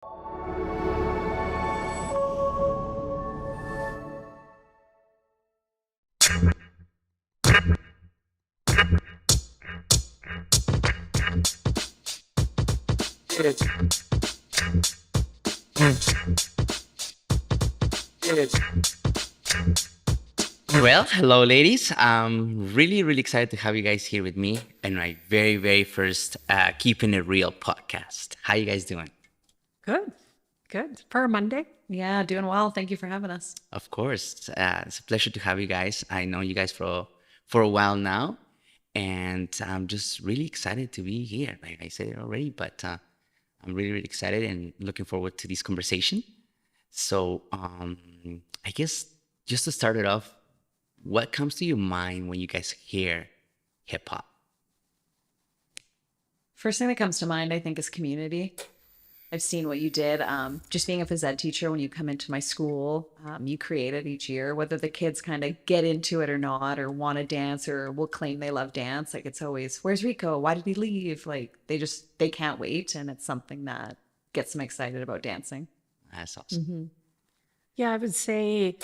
Well, hello, ladies. I'm really excited to have you guys here with me in my very first Keeping It Real podcast. How you guys doing? Good. Good. For a Monday. Yeah, doing well. Thank you for having us. Of course, it's a pleasure to have you guys. I know you guys for a while now, and I'm just really excited to be here. Like I said it already, but I'm really excited and looking forward to this conversation. So, I guess just to start it off, what comes to your mind when you guys hear hip hop? First thing that comes to mind, I think, is community. I've seen what you did. Just being a phys ed teacher, when you come into my school, you create it each year, whether the kids kind of get into it or not, or want to dance, or will claim they love dance. Like, it's always, where's Rico? Why did he leave? Like, they can't wait. And it's something that gets them excited about dancing. That's awesome. Yeah, I would say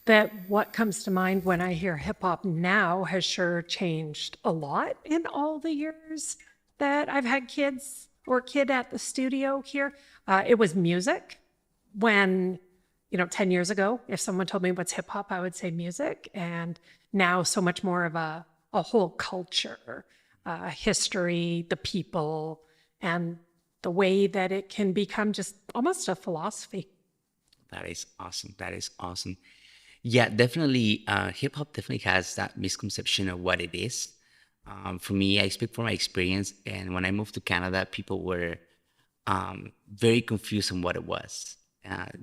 that what comes to mind when I hear hip hop now has sure changed a lot in all the years that I've had kids or kid at the studio here. It was music when, 10 years ago, if someone told me what's hip hop, I would say music. And now so much more of a whole culture, history, the people, and the way that it can become just almost a philosophy. That is awesome. That is awesome. Yeah, definitely. Hip hop definitely has that misconception of what it is. For me, I speak from my experience, and when I moved to Canada, people were very confused on what it was.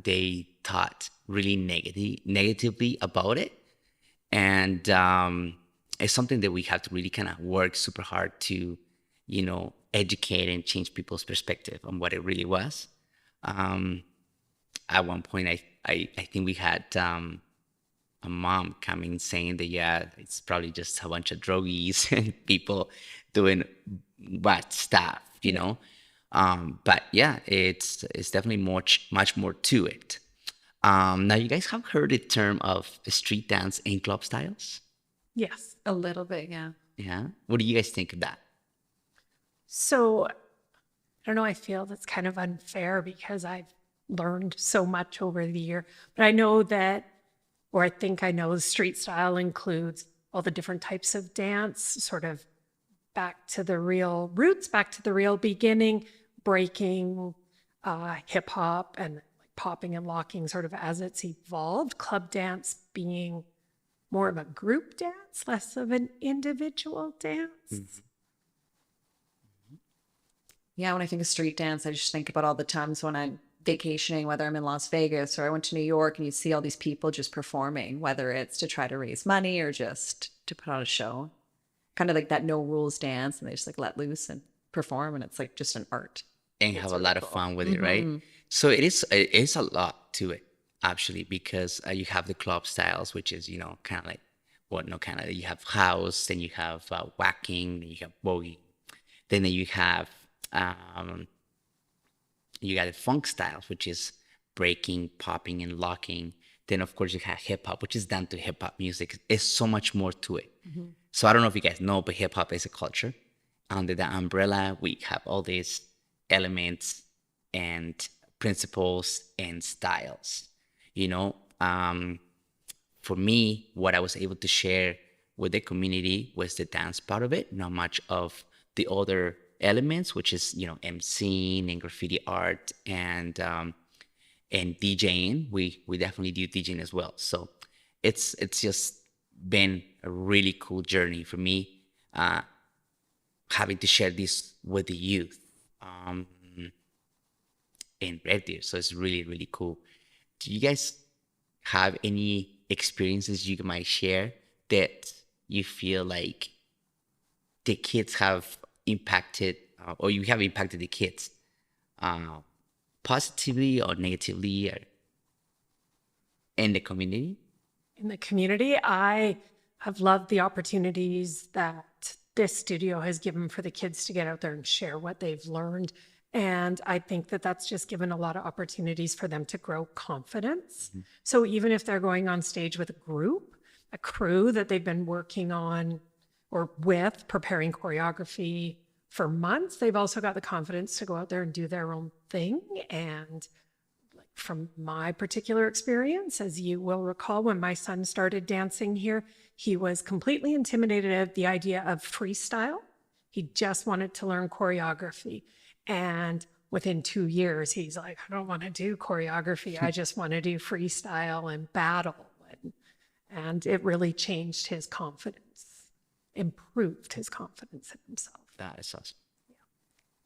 They thought really negatively about it, and it's something that we have to really kind of work super hard to, educate and change people's perspective on what it really was. At one point, I think we had a mom coming saying that, yeah, it's probably just a bunch of drogies and people doing bad stuff, But yeah, it's definitely much more to it. Now, you guys have heard the term of street dance and club styles? Yes. A little bit, yeah. Yeah. What do you guys think of that? So I don't know, I feel that's kind of unfair because I've learned so much over the year. But I know that, or I think I know, the street style includes all the different types of dance, sort of back to the real roots, back to the real beginning, breaking, hip hop, and like popping and locking sort of as it's evolved. Club dance being more of a group dance, less of an individual dance. Yeah, when I think of street dance, I just think about all the times when I'm vacationing, whether I'm in Las Vegas or I went to New York, and you see all these people just performing, whether it's to try to raise money or just to put on a show. Kind of like that no rules dance, and they just like let loose and perform, and it's like just an art. And have a lot of fun with it, right? So it is a lot to it, actually, because you have the club styles, which is, kind of like, you have house, then you have whacking, then you have boogie, then you have you got the funk styles, which is breaking, popping, and locking. Then, of course, you have hip hop, which is down to hip hop music. There's so much more to it. So I don't know if you guys know, but hip hop is a culture. Under the umbrella, we have all these elements and principles and styles. For me, what I was able to share with the community was the dance part of it, not much of the other elements, which is, emceeing and graffiti art and DJing. We definitely do DJing as well. So it's just been a really cool journey for me, having to share this with the youth in Red Deer. So it's really cool. Do you guys have any experiences you might share that you feel like the kids have impacted, or you have impacted the kids positively or negatively, or in the community? In the community, I have loved the opportunities that this studio has given for the kids to get out there and share what they've learned And I think that that's just given a lot of opportunities for them to grow confidence. So even if they're going on stage with a group, a crew that they've been working on or with, preparing choreography for months, they've also got the confidence to go out there and do their own thing. And from my particular experience, as you will recall, when my son started dancing here, he was completely intimidated at the idea of freestyle. He just wanted to learn choreography. And within 2 years, he's like, I don't want to do choreography. I just want to do freestyle and battle. And it really changed his confidence, improved his confidence in himself. That is awesome.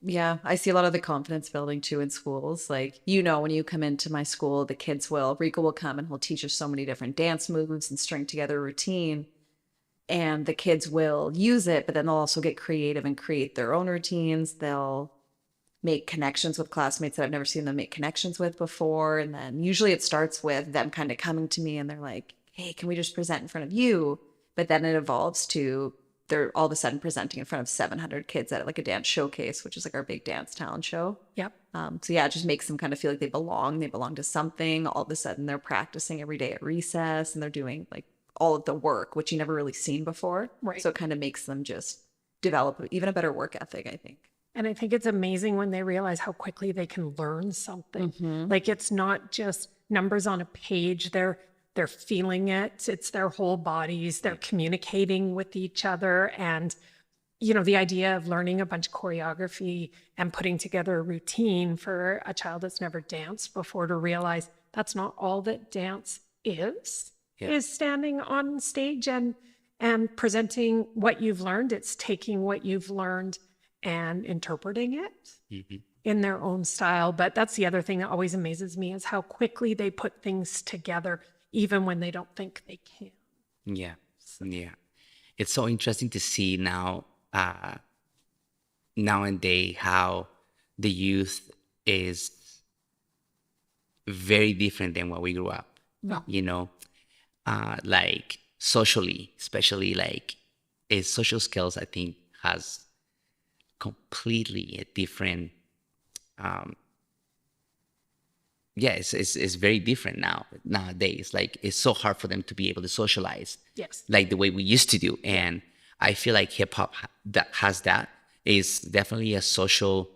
Yeah, I see a lot of the confidence building too in schools. Like, when you come into my school, the kids Rico will come and he'll teach us so many different dance moves and string together a routine. And the kids will use it, but then they'll also get creative and create their own routines. They'll make connections with classmates that I've never seen them make connections with before. And then usually it starts with them kind of coming to me and they're like, hey, can we just present in front of you? But then it evolves to they're all of a sudden presenting in front of 700 kids at like a dance showcase, which is like our big dance talent show. Yep. So yeah, it just makes them kind of feel like they belong to something. All of a sudden they're practicing every day at recess and they're doing like all of the work, which you never really seen before. Right. So it kind of makes them just develop even a better work ethic, I think. And I think it's amazing when they realize how quickly they can learn something. Like it's not just numbers on a page. They're feeling it. It's their whole bodies. They're communicating with each other. And, the idea of learning a bunch of choreography and putting together a routine for a child that's never danced before to realize that's not all that dance is standing on stage and presenting what you've learned. It's taking what you've learned and interpreting it in their own style. But that's the other thing that always amazes me is how quickly they put things together, even when they don't think they can. Yeah. It's so interesting to see nowadays how the youth is very different than what we grew up. No. Like socially, especially like his social skills, I think has completely a different it's very different nowadays. Like it's so hard for them to be able to socialize like the way we used to do. And I feel like hip hop that has that is definitely a social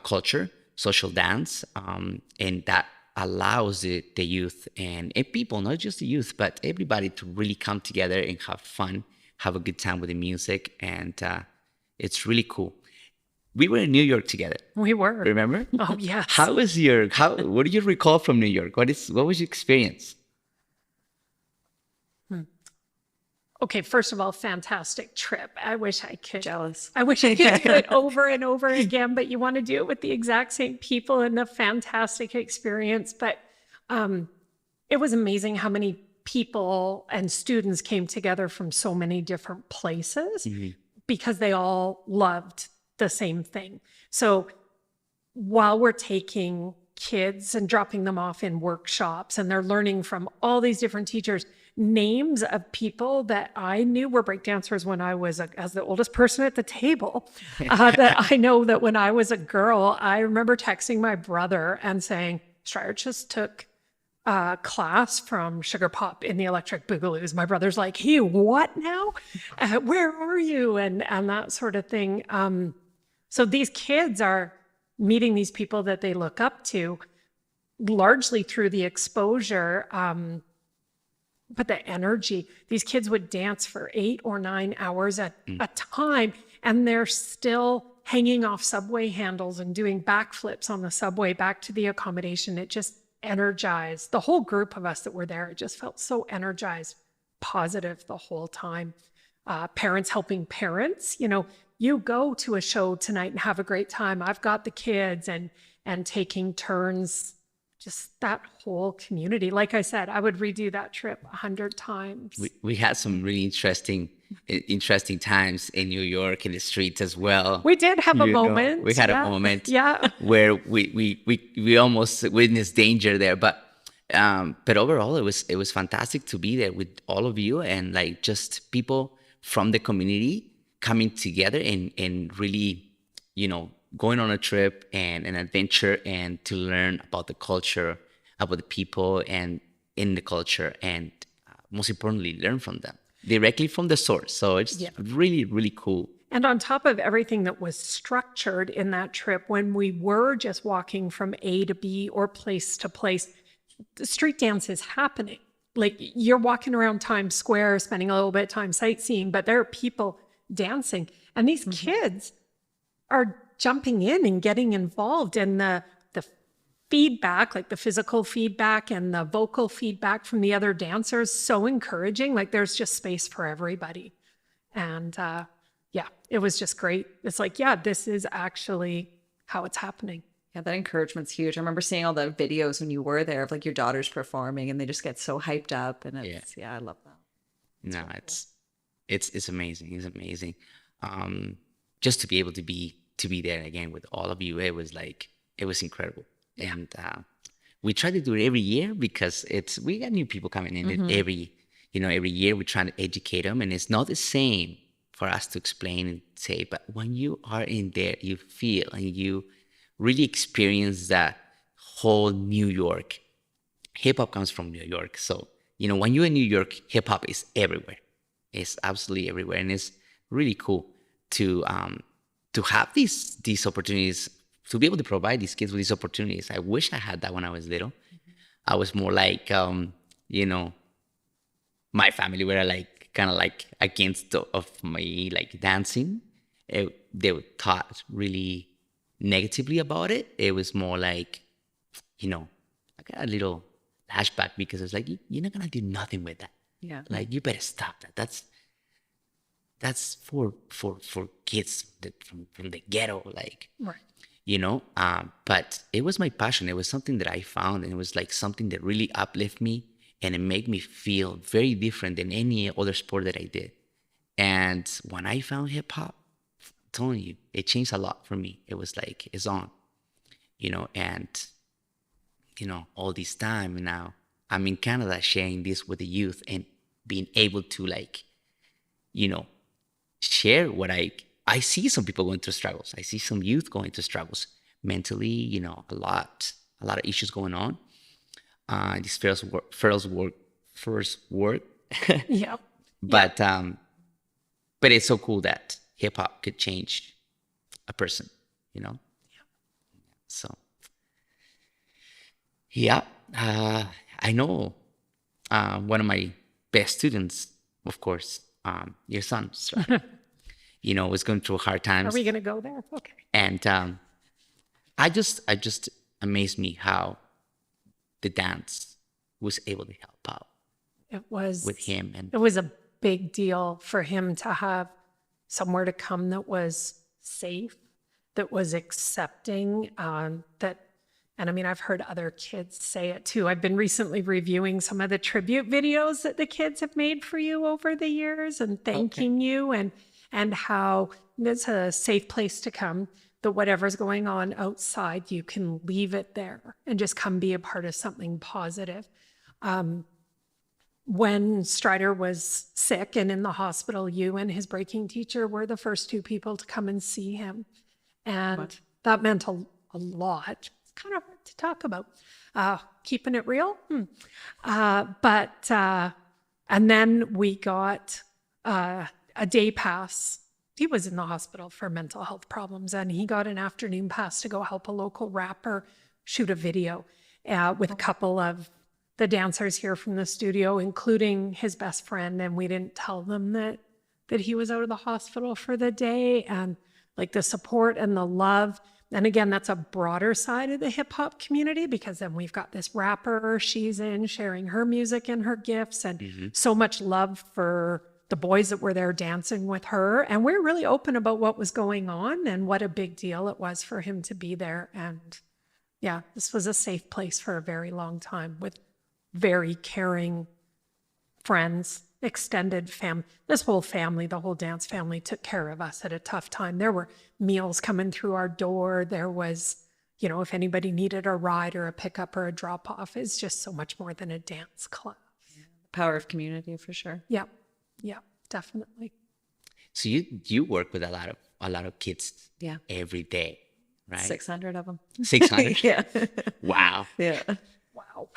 culture, social dance, and that allows the youth and people, not just the youth, but everybody to really come together and have fun, have a good time with the music. And it's really cool. We were in New York together. We were. Remember? Oh, yes. What do you recall from New York? What was your experience? Okay, first of all, fantastic trip. I wish I could. Jealous. I wish I could do it over and over again, but you want to do it with the exact same people and a fantastic experience. But it was amazing how many people and students came together from so many different places because they all loved the same thing. So while we're taking kids and dropping them off in workshops and they're learning from all these different teachers, names of people that I knew were breakdancers when I was as the oldest person at the table, that I know that when I was a girl, I remember texting my brother and saying, Strider just took a class from Sugar Pop in the Electric Boogaloos. My brother's like, hey, what now? Where are you? And that sort of thing. So these kids are meeting these people that they look up to largely through the exposure, but the energy. These kids would dance for 8 or 9 hours at a time, and they're still hanging off subway handles and doing backflips on the subway back to the accommodation. It just energized the whole group of us that were there. It just felt so energized, positive the whole time. Parents helping parents, you go to a show tonight and have a great time. I've got the kids and taking turns, just that whole community. Like I said, I would redo that trip 100 times. We had some really interesting times in New York in the streets as well. We did have a moment. We had a moment Yeah. where we almost witnessed danger there. But overall, it was fantastic to be there with all of you and like just people from the community coming together and really, going on a trip and an adventure and to learn about the culture, about the people and in the culture, and most importantly, learn from them directly from the source. So it's really, really cool. And on top of everything that was structured in that trip, when we were just walking from A to B or place to place, the street dance is happening. Like you're walking around Times Square, spending a little bit of time sightseeing, but there are people dancing. And these kids are jumping in and getting involved. And the feedback, like the physical feedback and the vocal feedback from the other dancers, so encouraging. Like there's just space for everybody. And yeah, it was just great. It's like, yeah, this is actually how it's happening. Yeah, that encouragement's huge. I remember seeing all the videos when you were there of like your daughters performing, and they just get so hyped up, and it's I love that. No, it's amazing. It's amazing. Just to be able to be there again with all of you, it was incredible. Yeah. And we try to do it every year because we got new people coming in and every year we're trying to educate them, and it's not the same for us to explain and say, but when you are in there, you feel and you really experience that whole New York. Hip hop comes from New York. So, when you're in New York, hip hop is everywhere. It's absolutely everywhere. And it's really cool to have these opportunities, to be able to provide these kids with these opportunities. I wish I had that when I was little. I was more like, my family were like, kind of like against of my like dancing. They were taught really negatively about it. It was more like, I got a little flashback because it's like, you're not gonna do nothing with that. Yeah. Like you better stop that. That's for kids from the ghetto, like, right. But it was my passion. It was something that I found, and it was like something that really uplifted me, and it made me feel very different than any other sport that I did. And when I found hip hop, I'm telling you, it changed a lot for me. It was like, it's on, and, all this time now I'm in Canada sharing this with the youth and being able to like, share what I see some people going through struggles. I see some youth going through struggles mentally, a lot of issues going on. This first word. Yeah. But it's so cool that hip hop could change a person, Yeah. So, yeah, I know one of my best students, of course, your son, was going through hard times. Are we going to go there? Okay. And I just amazed me how the dance was able to help out. It was with him, and it was a big deal for him to have somewhere to come that was safe, that was accepting, and I mean, I've heard other kids say it too. I've been recently reviewing some of the tribute videos that the kids have made for you over the years and thanking you, and how it's a safe place to come, that whatever's going on outside, you can leave it there and just come be a part of something positive. When Strider was sick and in the hospital, you and his breaking teacher were the first two people to come and see him. And that meant a lot. It's kind of hard to talk about, keeping it real. And then we got a day pass. He was in the hospital for mental health problems, and he got an afternoon pass to go help a local rapper shoot a video with a couple of the dancers here from the studio, including his best friend. And we didn't tell them that he was out of the hospital for the day, and like the support and the love. And again, that's a broader side of the hip hop community, because then we've got this rapper, she's in sharing her music and her gifts, and so much love for the boys that were there dancing with her. And we're really open about what was going on and what a big deal it was for him to be there. And yeah, this was a safe place for a very long time with very caring friends, extended family. This whole family, the whole dance family, took care of us at a tough time. There were meals coming through our door. There was, if anybody needed a ride or a pickup or a drop off, it's just so much more than a dance club. Yeah, the power of community, for sure. Yeah, definitely. So you work with a lot of kids Yeah. every day. right? 600 of them. 600? Yeah. Wow. Yeah. Wow.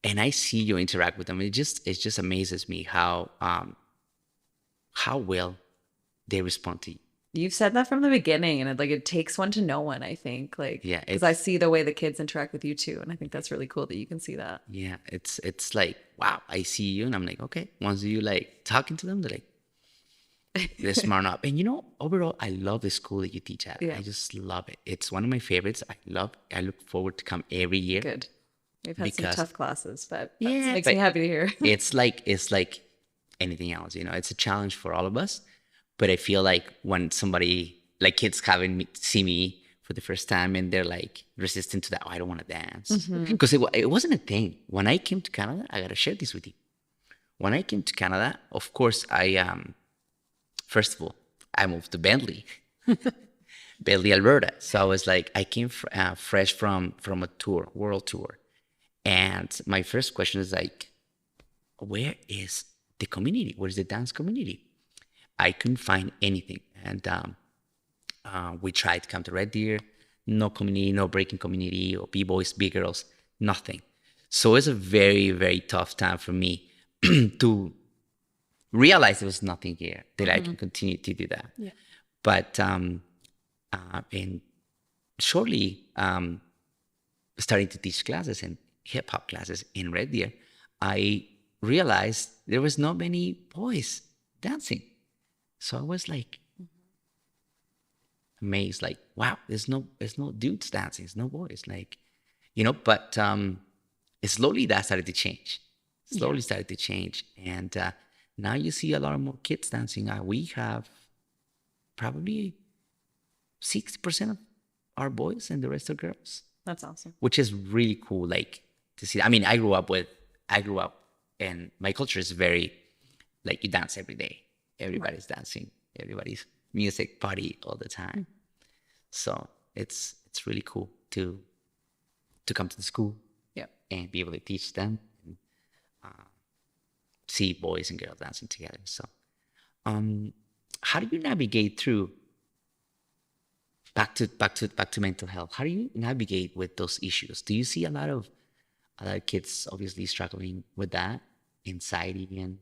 And I see you interact with them. It just amazes me how well they respond to you. You've said that from the beginning, and it takes one to know one, I think. Yeah, Because I see the way the kids interact with you too, and I think that's really cool that you can see that. yeah, it's like, wow, I see you, and I'm like, okay. Once you like talking to them, they're smart up. And overall, I love the school that you teach at. Yeah. I just love it. It's one of my favorites. I look forward to come every year. Good. We've had some Because- tough classes, but Yeah, that makes but me happy to hear. it's like anything else. It's a challenge for all of us. But I feel like when somebody like kids see me for the first time and they're like resistant to that, oh, I don't want to dance, because it wasn't a thing when I came to Canada. I gotta share this with you. When I came to Canada, of course, first of all, I moved to Bentley, Alberta. So I was like, I came fresh from a world tour. And my first question is like, where is the community? Where's the dance community? I couldn't find anything. And we tried to come to Red Deer, no community, no breaking community, or B-boys, B-girls, nothing. So it's a very, very tough time for me to realize there was nothing here, that I can continue to do that. Yeah. But and shortly, starting to teach classes and hip hop classes in Red Deer, I realized there was not many boys dancing. So I was like amazed, like, wow, there's no dudes dancing, there's no boys, like, but slowly that started to change. And now you see a lot more kids dancing. We have probably 60% of our boys and the rest are girls, That's awesome. which is really cool, like, to see. I mean, I grew up and my culture is very, like, you dance every day. Everybody's dancing. Everybody's music party all the time. So it's really cool to come to the school, Yep. and be able to teach them and see boys and girls dancing together. So, how do you navigate through back to mental health? How do you navigate with those issues? Do you see a lot of kids obviously struggling with that anxiety and?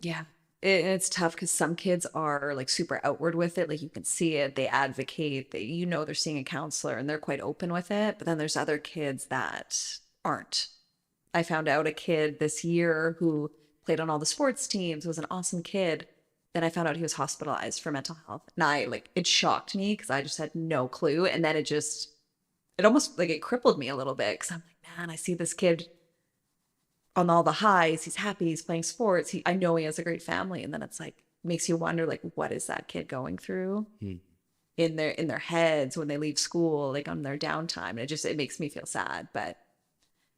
Yeah. It's tough because some kids are like super outward with it. Like you can see it, they advocate, they're seeing a counselor and they're quite open with it. But then there's other kids that aren't. I found out a kid this year who played on all the sports teams, was an awesome kid. Then I found out he was hospitalized for mental health. And it shocked me because I just had no clue. And then it almost like it crippled me a little bit because I'm like, man, I see this kid on all the highs, he's happy, he's playing sports, I know he has a great family, and then it's like makes you wonder, like, what is that kid going through in their heads when they leave school, like on their downtime. And it makes me feel sad. But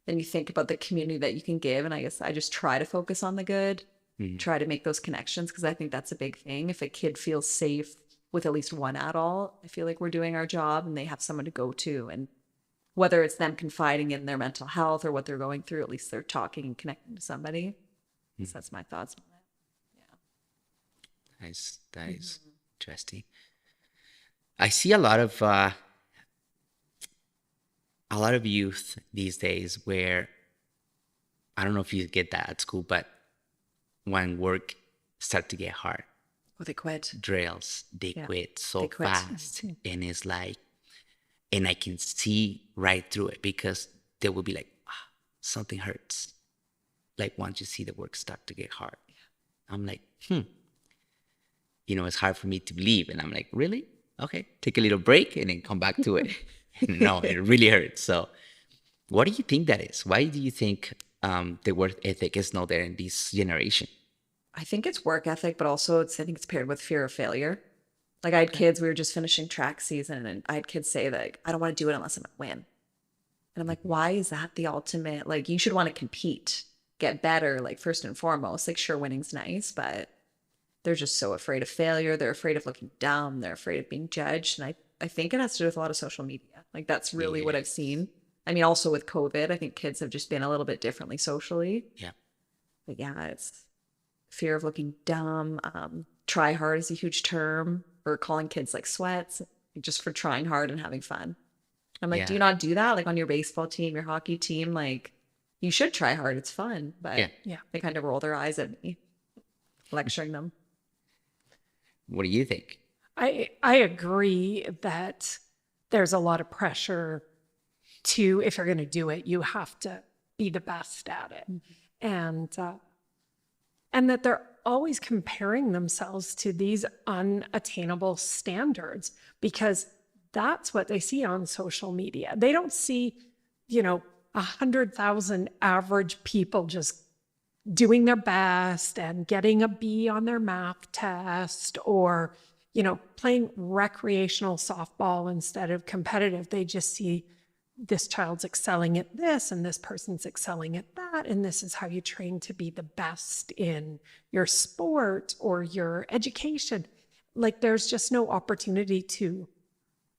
then you think about the community that you can give, and I guess I just try to focus on the good, try to make those connections, because I think that's a big thing. If a kid feels safe with at least one adult, I feel like we're doing our job and they have someone to go to. And whether it's them confiding in their mental health or what they're going through, at least they're talking and connecting to somebody. So that's my thoughts on it. Nice. That is interesting. I see a lot of youth these days where, I don't know if you get that at school, but when work start to get hard, they quit. Drills, they quit so They quit. fast. And it's like, and I can see right through it, because they will be like, something hurts. Like once you see the work start to get hard. I'm like, it's hard for me to believe. And I'm like, really? Okay, take a little break and then come back to it. No, it really hurts. So what do you think that is? Why do you think the work ethic is not there in this generation? I think it's work ethic, but also I think it's paired with fear of failure. Like I had kids, we were just finishing track season, and I had kids say that I don't want to do it unless I'm going to win. And I'm like, why is that the ultimate? Like, you should want to compete, get better, like first and foremost. Like, sure, winning's nice, but they're just so afraid of failure. They're afraid of looking dumb. They're afraid of being judged. And I think it has to do with a lot of social media. Like, that's really what I've seen. I mean, also with COVID, I think kids have just been a little bit differently socially. Yeah. But yeah, it's fear of looking dumb. Try hard is a huge term. Or calling kids like sweats. just for trying hard and having fun. I'm like, do Yeah. you not do that? Like on your baseball team, your hockey team, like you should try hard. It's fun. But Yeah. Yeah. they kind of roll their eyes at me, lecturing them. What do you think? I agree that there's a lot of pressure to, if you're going to do it, you have to be the best at it. And that they're always comparing themselves to these unattainable standards because that's what they see on social media. They don't see, 100,000 average people just doing their best and getting a B on their math test or, playing recreational softball instead of competitive. They just see this child's excelling at this and this person's excelling at that. And this is how you train to be the best in your sport or your education. Like there's just no opportunity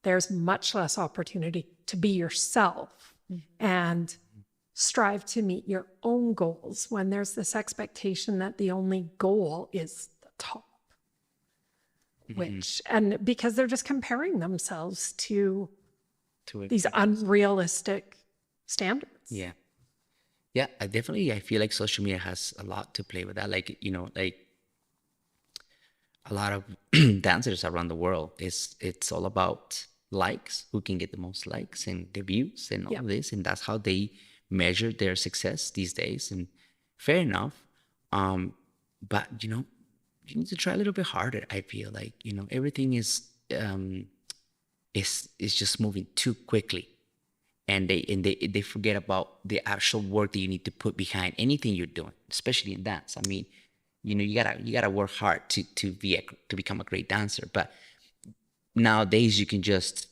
there's much less opportunity to be yourself and strive to meet your own goals when there's this expectation that the only goal is the top. And because they're just comparing themselves to these unrealistic standards. Yeah. Yeah, I feel like social media has a lot to play with that. Like, like a lot of dancers around the world, it's all about likes, who can get the most likes and the views and all this. And that's how they measure their success these days. And fair enough. But, you need to try a little bit harder. I feel like, everything is just moving too quickly. And they forget about the actual work that you need to put behind anything you're doing, especially in dance. I mean, you gotta work hard to become a great dancer. But nowadays you can just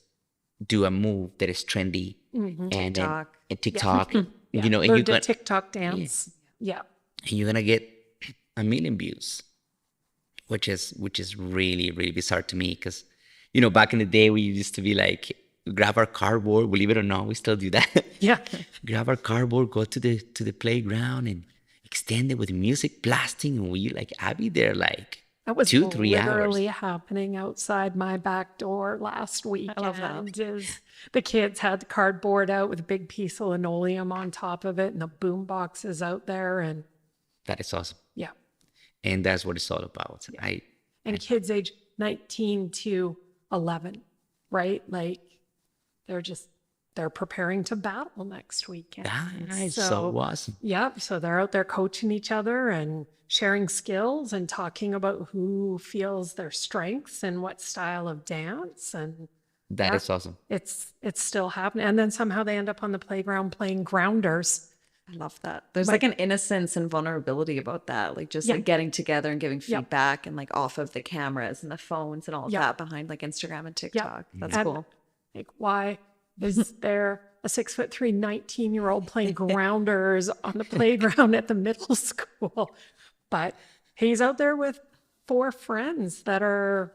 do a move that is trendy and TikTok. and TikTok, Yeah. and Learn you to got TikTok dance. Yeah. and you're gonna get 1 million views, which is really, really bizarre to me because back in the day we used to be like, grab our cardboard, believe it or not, we still do that. Yeah. Grab our cardboard, go to the playground and extend it with music blasting, and I'd be there like That was 2-3 hours. literally happening outside my back door last weekend. I love that. The kids had the cardboard out with a big piece of linoleum on top of it and the boom boxes out there. And That is awesome. yeah. And that's what it's all about. And kids age 19 to 11, right? Like they're preparing to battle next weekend. That is so awesome. Yeah. So they're out there coaching each other and sharing skills and talking about who feels their strengths and what style of dance. And That is awesome. it's still happening. And then somehow they end up on the playground playing grounders. I love that. There's like an innocence and vulnerability about that. Like just Yeah. like getting together and giving Yeah. feedback and like off of the cameras and the phones and all of Yeah. that behind like Instagram and TikTok. That's And, cool. Like, why is there a 6'3", 19-year-old playing grounders on the playground at the middle school? But he's out there with 4 friends that are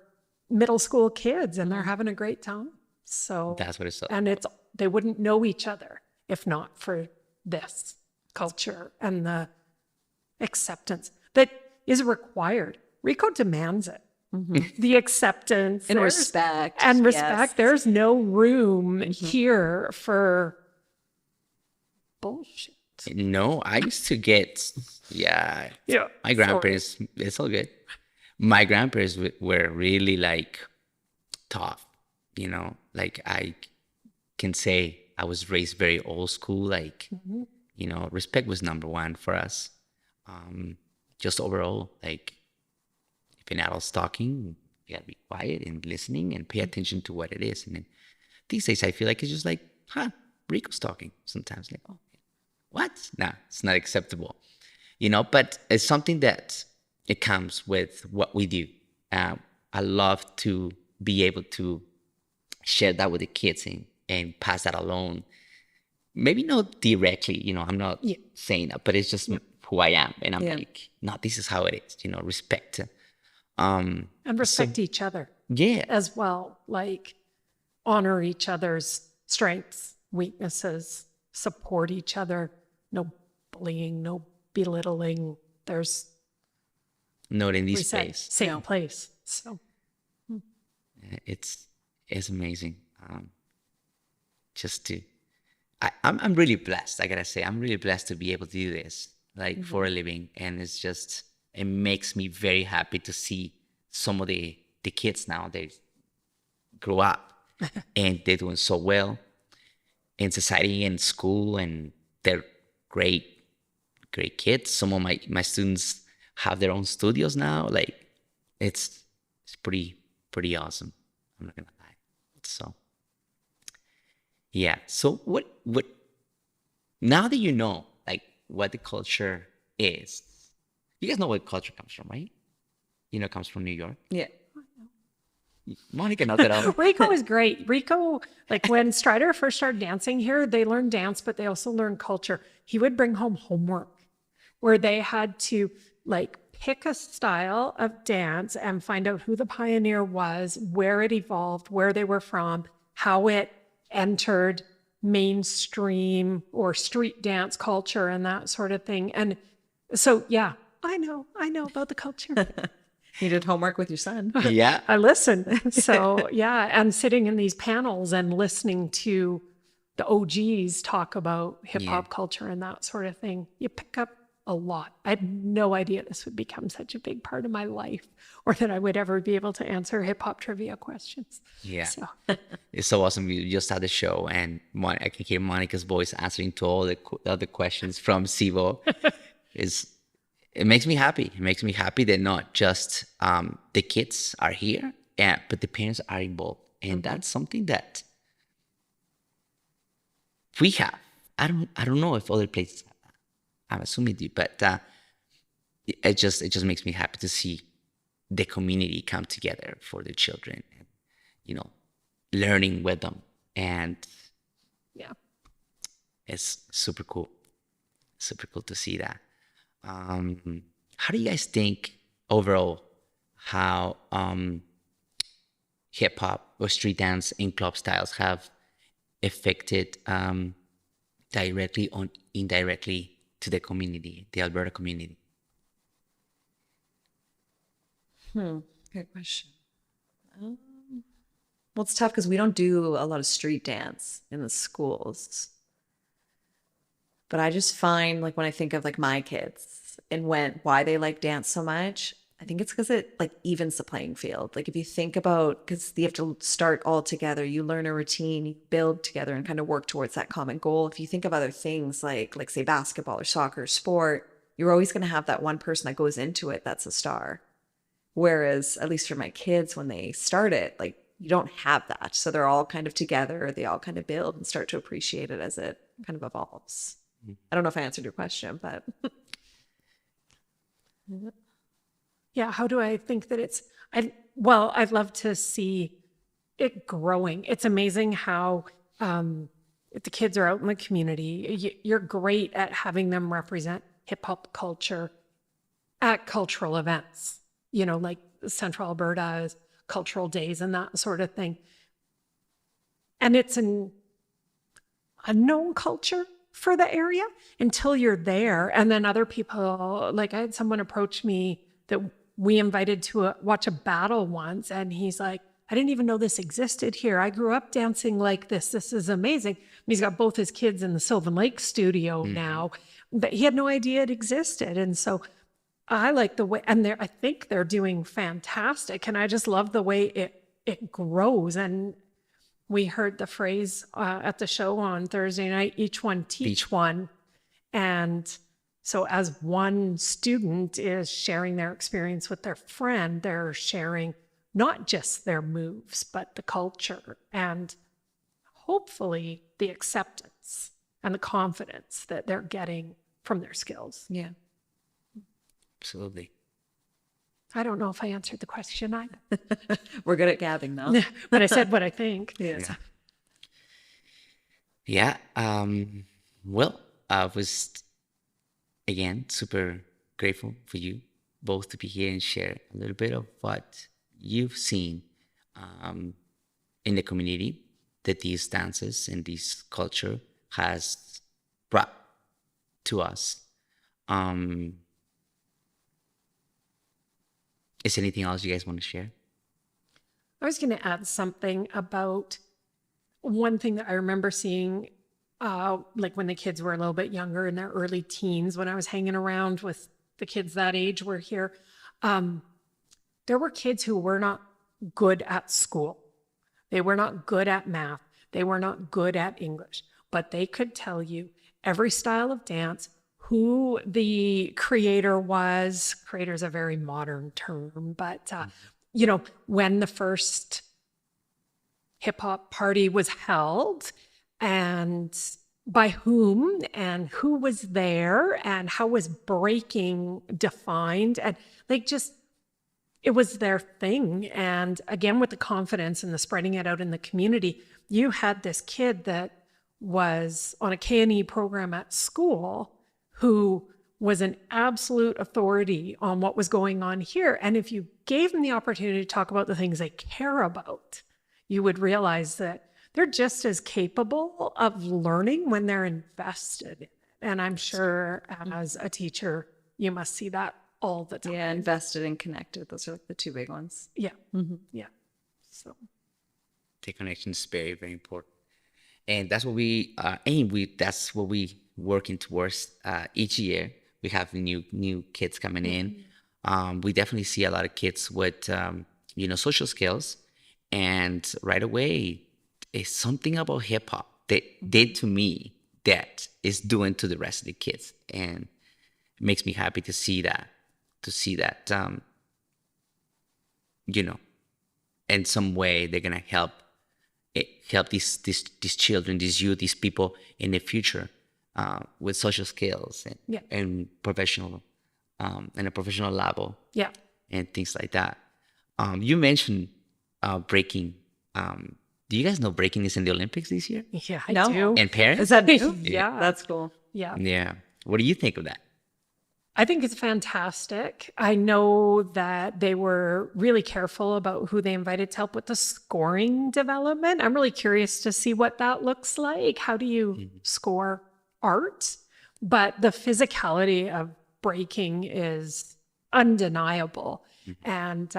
middle school kids and they're having a great time. So That's what it's all and they wouldn't know each other if not for this culture and the acceptance that is required. Rico demands it. The acceptance And there's- respect. and respect. Yes. There's no room here for bullshit. No, I used to get, yeah. Yeah. My grandparents, it's all good. My grandparents were really like tough, like I can say I was raised very old school. Like, respect was number one for us. Just overall, like if an adult's talking, you gotta be quiet and listening and pay attention to what it is. And then these days I feel like it's just like, Rico's talking sometimes. Like, oh, what? Nah, it's not acceptable. But it's something that it comes with what we do. I love to be able to share that with the kids and pass that along. Maybe not directly, I'm not saying that, but it's just who I am. And I'm like, no, this is how it is, respect. And respect each other Yeah. as well. Like honor each other's strengths, weaknesses, support each other. No bullying, no belittling. There's Not in we this said space. same place. So It's It's amazing. Just to, I'm really blessed. I gotta say, I'm really blessed to be able to do this, like for a living, and it's just, it makes me very happy to see some of the kids now, they grow up and they're doing so well in society and school, and they're great kids. Some of my students have their own studios now. Like it's pretty awesome. I'm not gonna lie. So yeah. So what now that you know like what the culture is, you guys know where culture comes from, right? You know, it comes from New York. Yeah. Monica knows it all. Rico is great. Rico, like when Strider first started dancing here, they learned dance, but they also learned culture. He would bring home homework where they had to like pick a style of dance and find out who the pioneer was, where it evolved, where they were from, how it entered mainstream or street dance culture and that sort of thing. And so, yeah, I know about the culture. You did homework with your son. Yeah. I listen. So, yeah, and sitting in these panels and listening to the OGs talk about hip hop culture and that sort of thing, you pick up a lot. I had no idea this would become such a big part of my life or that I would ever be able to answer hip hop trivia questions. Yeah. So, It's so awesome. You just had the show, and I can hear Monica's voice answering to all the other questions from Sivo. It makes me happy. It makes me happy that not just the kids are here, but the parents are involved, and that's something that we have. I don't know if other places have that. I'm assuming they do, but it just makes me happy to see the community come together for the children, and learning with them, and yeah. it's super cool to see that. How do you guys think overall how hip hop or street dance and club styles have affected directly or indirectly to the community, the Alberta community? Good question. Well, it's tough because we don't do a lot of street dance in the schools. But I just find, like, when I think of like my kids and why they like dance so much, I think it's because it like evens the playing field. Like if you think about, because you have to start all together, you learn a routine, you build together and kind of work towards that common goal. If you think of other things like say basketball or soccer or sport, you're always going to have that one person that goes into it that's a star. Whereas at least for my kids, when they start it, like you don't have that. So they're all kind of together, they all kind of build and start to appreciate it as it kind of evolves. I don't know if I answered your question, but Yeah, how do I think that I'd love to see it growing. It's amazing how if the kids are out in the community, you're great at having them represent hip hop culture at cultural events, like Central Alberta's cultural days and that sort of thing. And it's an unknown culture for the area until you're there. And then other people, like I had someone approach me that we invited to watch a battle once, and he's like, I didn't even know this existed here. I grew up dancing like this. This is amazing. And he's got both his kids in the Sylvan Lake studio now, but he had no idea it existed. And so I like the way, and I think they're doing fantastic. And I just love the way it grows. And we heard the phrase at the show on Thursday night, each one teach one. And so as one student is sharing their experience with their friend, they're sharing not just their moves, but the culture and hopefully the acceptance and the confidence that they're getting from their skills. yeah. Absolutely. I don't know if I answered the question either, We're good at gabbing though. but I said what I think. Yes. Yeah. Well, I was again super grateful for you both to be here and share a little bit of what you've seen in the community that these dances and this culture has brought to us. Is there anything else you guys want to share? I was going to add something about one thing that I remember seeing, like when the kids were a little bit younger, in their early teens, when I was hanging around with the kids that age were here. There were kids who were not good at school. They were not good at math. They were not good at English, but they could tell you every style of dance, who the creator was. Creator is a very modern term, but when the first hip hop party was held, and by whom, and who was there, and how was breaking defined, and like just it was their thing. And again, with the confidence and the spreading it out in the community, you had this kid that was on a K&E program at school who was an absolute authority on what was going on here. And if you gave them the opportunity to talk about the things they care about, you would realize that they're just as capable of learning when they're invested in it. And I'm sure as a teacher, you must see that all the time. Yeah, invested and connected. Those are like the two big ones. Yeah. Yeah. So The connection is very, very important. And that's what we aim with. That's what we working towards each year. We have new kids coming in. We definitely see a lot of kids with social skills, and right away, it's something about hip hop that did to me that is doing to the rest of the kids, and it makes me happy to see that. In some way they're gonna help these children, these youth, these people in the future with social skills and professional and a professional level, and things like that. You mentioned breaking. Do you guys know breaking is in the Olympics this year? Yeah, I do. In Paris? Is that new? Yeah. That's cool. Yeah. Yeah. What do you think of that? I think it's fantastic. I know that they were really careful about who they invited to help with the scoring development. I'm really curious to see what that looks like. How do you score art? But the physicality of breaking is undeniable. And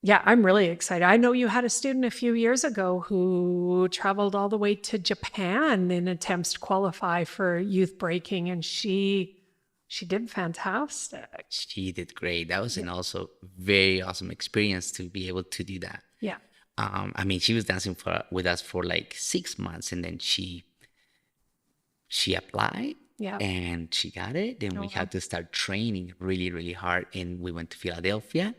I'm really excited. I know you had a student a few years ago who traveled all the way to Japan in attempts to qualify for youth breaking, and she did fantastic. She did great. That was an also very awesome experience to be able to do that. Yeah. She was dancing with us for like 6 months, and then she applied. Yeah. And she got it. Then we had to start training really, really hard. And we went to Philadelphia,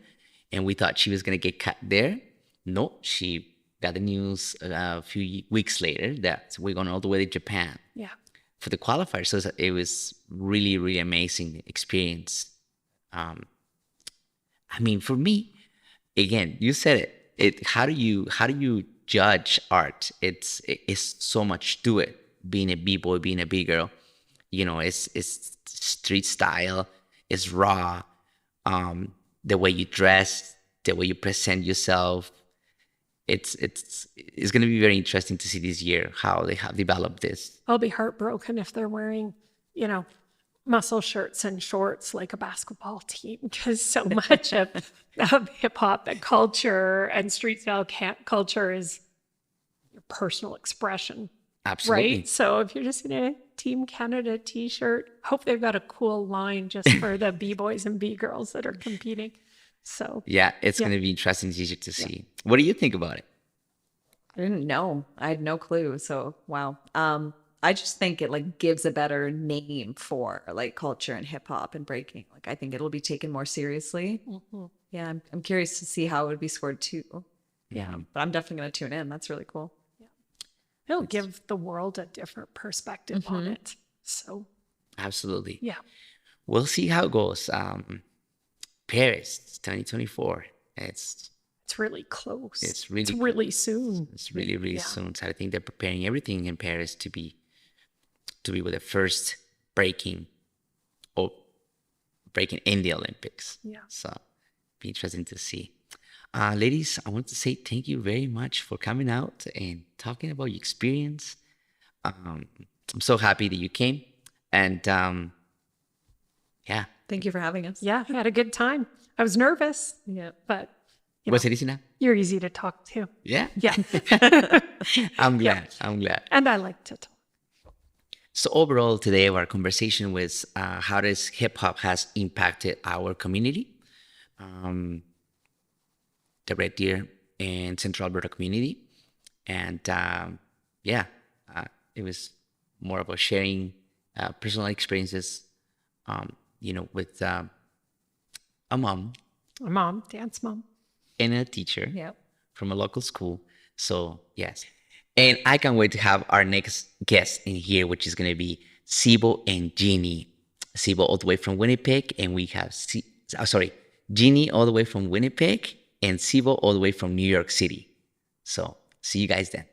and we thought she was going to get cut there. No, she got the news a few weeks later that we're going all the way to Japan. Yeah. For the qualifiers. So it was really, really amazing experience. For me, again, you said it. How do you judge art? It's so much to it. Being a b-boy, being a b-girl, it's street style. It's raw. The way you dress, the way you present yourself. It's going to be very interesting to see this year how they have developed this. I'll be heartbroken if they're wearing, muscle shirts and shorts like a basketball team, because so much of hip hop and culture and street style culture is your personal expression. Absolutely. Right? So if you're just in a Team Canada t-shirt, hope they've got a cool line just for the b-boys and b-girls that are competing. So yeah, it's going to be interesting to see. What do you think about it? I didn't know. I had no clue. So, wow. I just think it gives a better name for culture and hip hop and breaking. I think it'll be taken more seriously. Yeah, I'm curious to see how it would be scored too. Yeah, but I'm definitely going to tune in. That's really cool. Yeah. It'll give the world a different perspective on it. So absolutely. Yeah. We'll see how it goes. Paris 2024. It's really close. It's really soon. It's really, really soon. So I think they're preparing everything in Paris to be with the first breaking in the Olympics. Yeah. So be interesting to see. Ladies, I want to say thank you very much for coming out and talking about your experience. I'm so happy that you came. And thank you for having us. Yeah, I had a good time. I was nervous, but you Was know, it easy now? you're easy to talk to. Yeah. Yeah. I'm glad. I'm glad. And I like to talk. So overall, today our conversation was how does hip hop has impacted our community, the Red Deer and Central Alberta community, and it was more about sharing personal experiences, with a mom My mom, dance mom. and a teacher Yep. from a local school. So yes, and I can't wait to have our next guest in here, which is going to be Sibo and Jeannie. Sibo all the way from Winnipeg, and we have Jeannie all the way from Winnipeg, and Sibo all the way from New York City. So see you guys then.